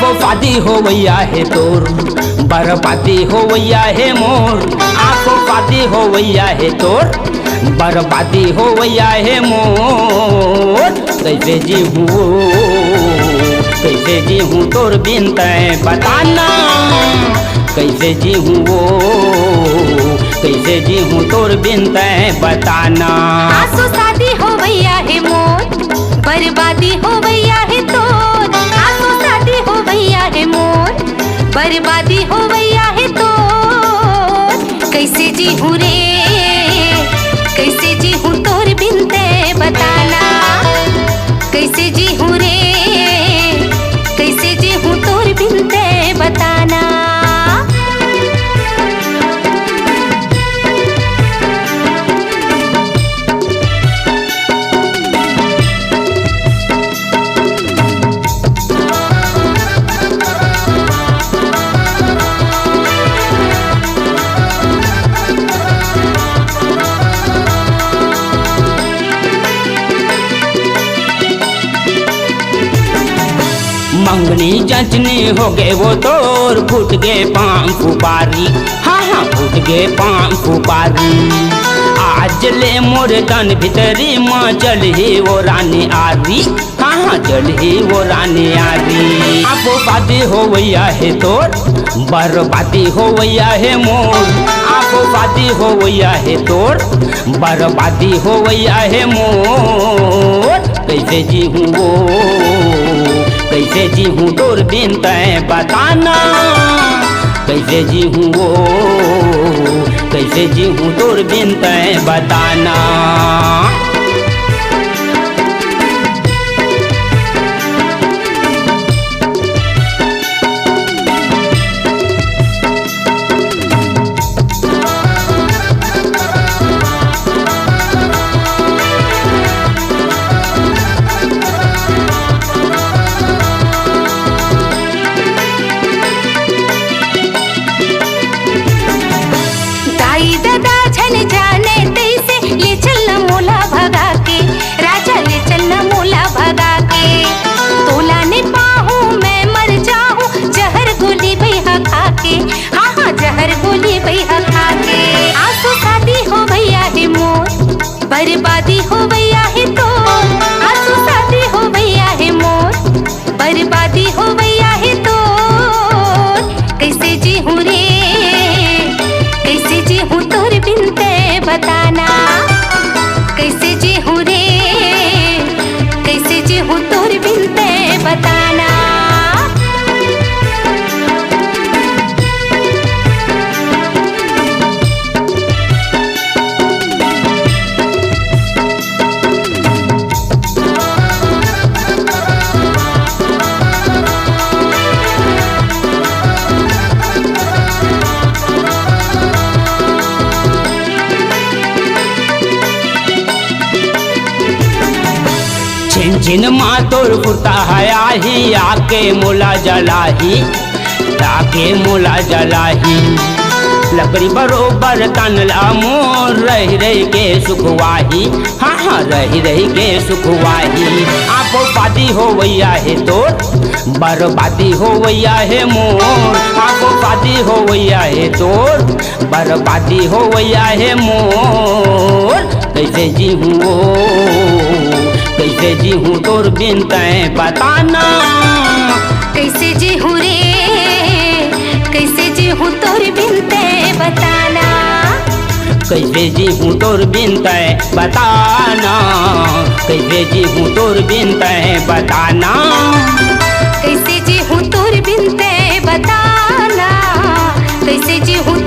आंखों फादी हो वैया है तोर, बर्बादी हो वैया है मोर। आंखों फादी हो वैया है तोर, बर्बादी हो वैया है मोर। कैसे जी हूँ, कैसे जी हूँ तोर बिन तै बताना। कैसे जी हूँ वो, कैसे जी हूँ तोर बिन तै बताना। आंसू शादी हो वैया है मोर, बर्बादी हो वैया है तोर। आंसू शादी हो वैया है मोर, बर्बादी हो वैया है तोर। कैसे जी हूँ रे, कैसे जी हूँ तोर बिन तै बताना। कैसे जी हूँ रे, कैसे जी हूँ तोर बिन तै बताना। मंगनी जंचनी हो गए वो तोर, फूट गए पाँव फुपारी। हाँ हाँ फूट गए पाँव फुपारी। आज ले मोर तन भीतरी माँ चल ही वो रानी आरी। हाँ हाँ चल ही वो रानी आरी। आंखों फादी हो वैया है तोर, बर्बादी हो वैया है मोर। आंखों फादी हो वैया है तोर, बर्बादी हो वैया है मोर। कैसे जी हूँ वो, कैसे जी हूँ तोर बिन तै बताना। कैसे जी हूँ वो, कैसे जी हूँ तोर बिन तै बताना। बर्बादी हो वैया है तोर। आंसू शादी हो वैया है मोर, बर्बादी हो वैया है तोर। कैसे जी हूँ रे, कैसे जी हूँ तोर बिन तै बताना। कैसे जी हूँ रे, कैसे जी हूँ तोर बिन तै बताना। जिन माँ तोर फुरता है आही, आके मोला जलाही, आके मोला जलाही। लकड़ी बरोबर तनला मोर, रही रही के सुखवाही। हाँ हाँ रही रही के सुखवाही। आंखों फादी हो वैया है तोर, बर्बादी हो वैया है मोर। आंखों फादी हो वैया है तोर, बर्बादी हो वैया है मोर। कैसे जी हूँ वो, कैसे जी हूँ तोर बिन तै बताना। कैसे जी हूँ रे, कैसे जी हूँ तोर बिन तै बताना। कैसे जी हूँ तोर बिन तै बताना। कैसे जी हूँ तोर बिन तै बताना। कैसे जी हूँ तोर बिन तै बताना। कैसे जी हूँ